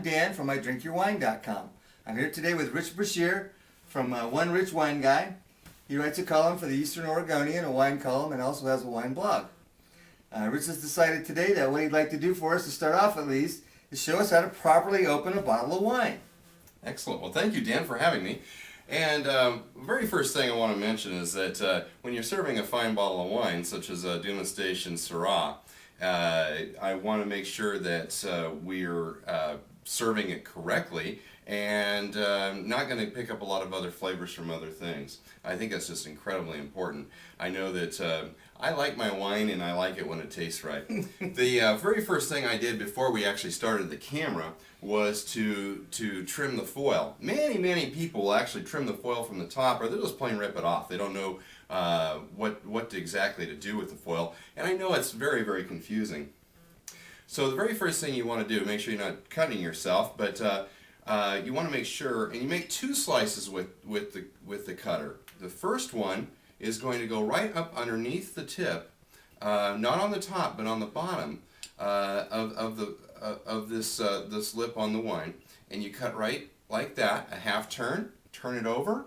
Dan from IDrinkYourWine.com. I'm here today with Rich Breshears from One Rich Wine Guy. He writes a column for the Eastern Oregonian, a wine column, and also has a wine blog. Rich has decided today that what he'd like to do for us, to start off at least, is show us how to properly open a bottle of wine. Excellent. Well, thank you, Dan, for having me. And very first thing I want to mention is that when you're serving a fine bottle of wine, such as Dumas Station Syrah, I want to make sure that we're serving it correctly and not going to pick up a lot of other flavors from other things. I think that's just incredibly important. I know that I like my wine and I like it when it tastes right. The very first thing I did before we actually started the camera was to trim the foil. Many people will actually trim the foil from the top, or they'll just plain rip it off. They don't know what exactly to do with the foil, and I know it's very confusing. So the very first thing you want to do, make sure you're not cutting yourself, but you want to make sure, and you make two slices with the cutter. The first one is going to go right up underneath the tip, not on the top but on the bottom of this lip on the wine, and you cut right like that, a half turn, turn it over,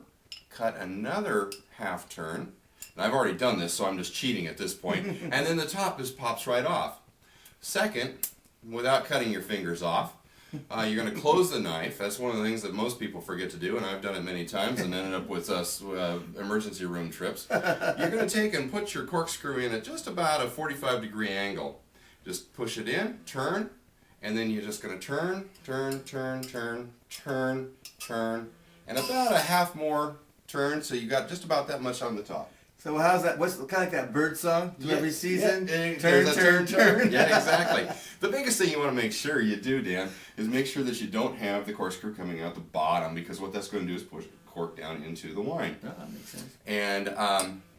cut another half turn, and I've already done this so I'm just cheating at this point, and then the top just pops right off. Second, without cutting your fingers off, you're going to close the knife. That's one of the things that most people forget to do, and I've done it many times and ended up with emergency room trips. You're going to take and put your corkscrew in at just about a 45-degree angle. Just push it in, turn, and then you're just going to turn, and about a half more turn, so you got just about that much on the top. So how's that? What's kind of like that bird song? Yeah, every season? Yeah, turn. Yeah, exactly. The biggest thing you want to make sure you do, Dan, is make sure that you don't have the corkscrew coming out the bottom, because what that's going to do is push the cork down into the wine. Oh, that makes sense. And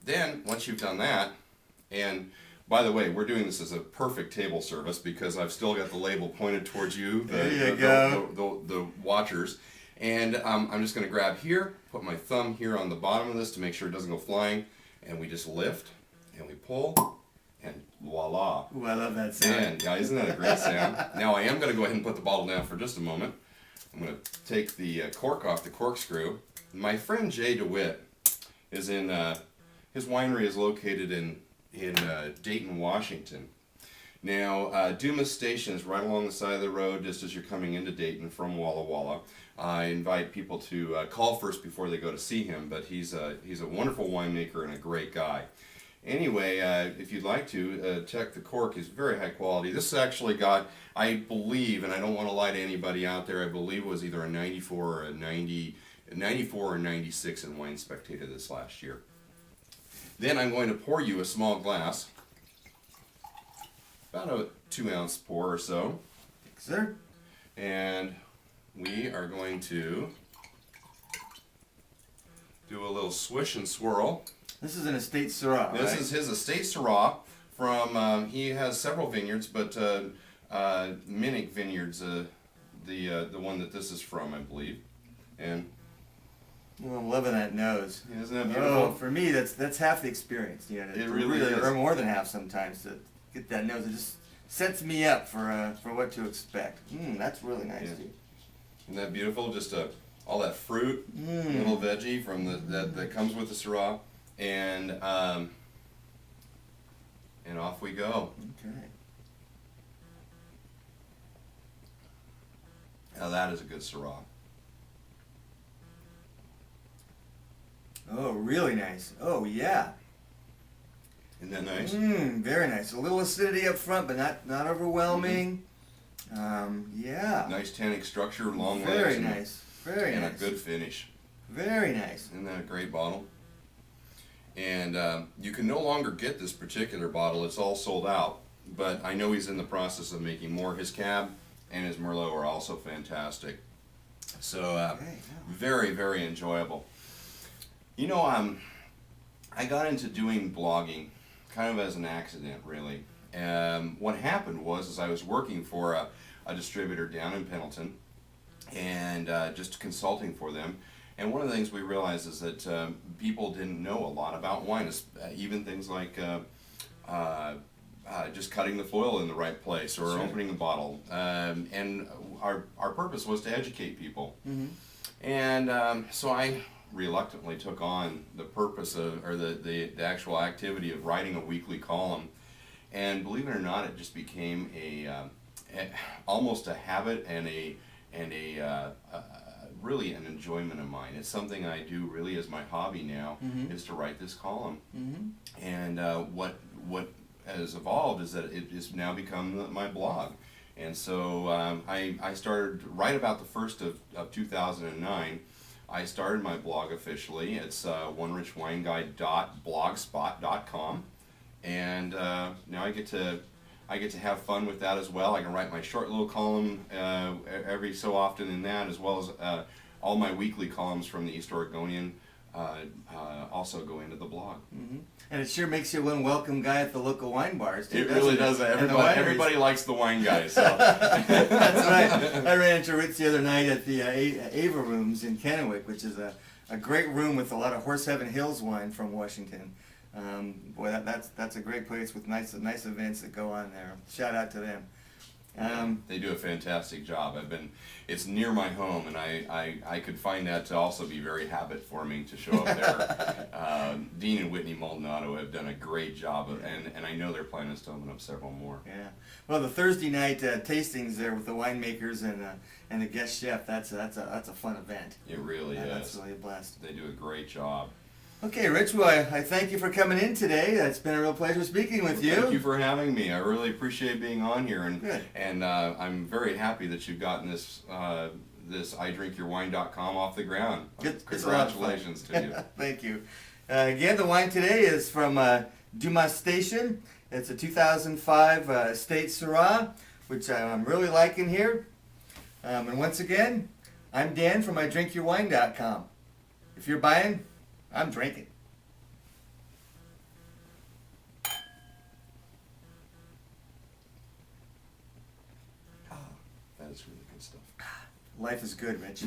then, once you've done that, and by the way, we're doing this as a perfect table service because I've still got the label pointed towards you, the watchers. And I'm just going to grab here, put my thumb here on the bottom of this to make sure it doesn't go flying, and we just lift, and we pull, and voila. Ooh, I love that sound. And, yeah, isn't that a great sound? Now I am going to go ahead and put the bottle down for just a moment. I'm going to take the cork off the corkscrew. My friend Jay DeWitt is in, his winery is located in Dayton, Washington. Now, Dumas Station is right along the side of the road just as you're coming into Dayton from Walla Walla. I invite people to call first before they go to see him, but he's a wonderful winemaker and a great guy. Anyway, if you'd like to, check the cork. Is very high quality. This actually got, I believe, and I don't want to lie to anybody out there, I believe it was either a 94 or a 94 or 96 in Wine Spectator this last year. Then I'm going to pour you a small glass, about a 2-ounce pour or so. Thanks, sir. And we are going to do a little swish and swirl. This is an Estate Syrah, right? This is his Estate Syrah from, he has several vineyards, but Minnick Vineyards, the one that this is from, I believe. And well, I'm loving that nose. yeah, isn't that beautiful? Oh, for me, that's half the experience. You know, It really is. Or more than half sometimes to get that nose. It just sets me up for what to expect. That's really nice, Yeah. dude. Isn't that beautiful? Just all that fruit, little veggie from that comes with the Syrah, and off we go. Okay. Now that is a good Syrah. Oh, really nice. Oh, yeah. Isn't that nice? Very nice. A little acidity up front, but not overwhelming. Yeah. Nice tannic structure, long legs. Very nice. Very and nice. a good finish. Very nice. Isn't that a great bottle? And you can no longer get this particular bottle. It's all sold out. But I know he's in the process of making more. His Cab and his Merlot are also fantastic. So very enjoyable. You know, I got into doing blogging kind of as an accident, really. What happened was I was working for a distributor down in Pendleton, and just consulting for them. And one of the things we realized is that people didn't know a lot about wine, even things like just cutting the foil in the right place, or Sure. opening a bottle. And our purpose was to educate people. Mm-hmm. And so I reluctantly took on the purpose of, or the actual activity of writing a weekly column. And believe it or not, it just became almost a habit and a really an enjoyment of mine. It's something I do really as my hobby now, Mm-hmm. is to write this column. Mm-hmm. And what has evolved is that it has now become my blog. And so I started right about the 1st of 2009. I started my blog officially. It's onerichwineguy.blogspot.com, and now I get to have fun with that as well. I can write my short little column every so often in that, as well as all my weekly columns from the East Oregonian also go into the blog. Mm-hmm. And it sure makes you one welcome guy at the local wine bars, too. It really does. And the wineries. Everybody likes the wine guy. So. That's right. I ran into Rich the other night at the Ava Rooms in Kennewick, which is a great room with a lot of Horse Heaven Hills wine from Washington. Boy, that's a great place with nice events that go on there. Shout out to them. They do a fantastic job. It's near my home, and I could find that to also be very habit-forming to show up there. Dean and Whitney Maldonado have done a great job, and I know their plan is to open up several more. Yeah. Well, the Thursday night tastings there with the winemakers and the guest chef, that's a fun event. It really is. That's really a blast. They do a great job. Okay, Rich, well, I thank you for coming in today. It's been a real pleasure speaking with you. Thank you for having me. I really appreciate being on here, Good. and I'm very happy that you've gotten this idrinkyourwine.com off the ground. Congratulations to you. Thank you. Again, the wine today is from Dumas Station. It's a 2005 Estate Syrah, which I'm really liking here. And once again, I'm Dan from idrinkyourwine.com. If you're buying, I'm drinking. That is really good stuff. Life is good, Rich.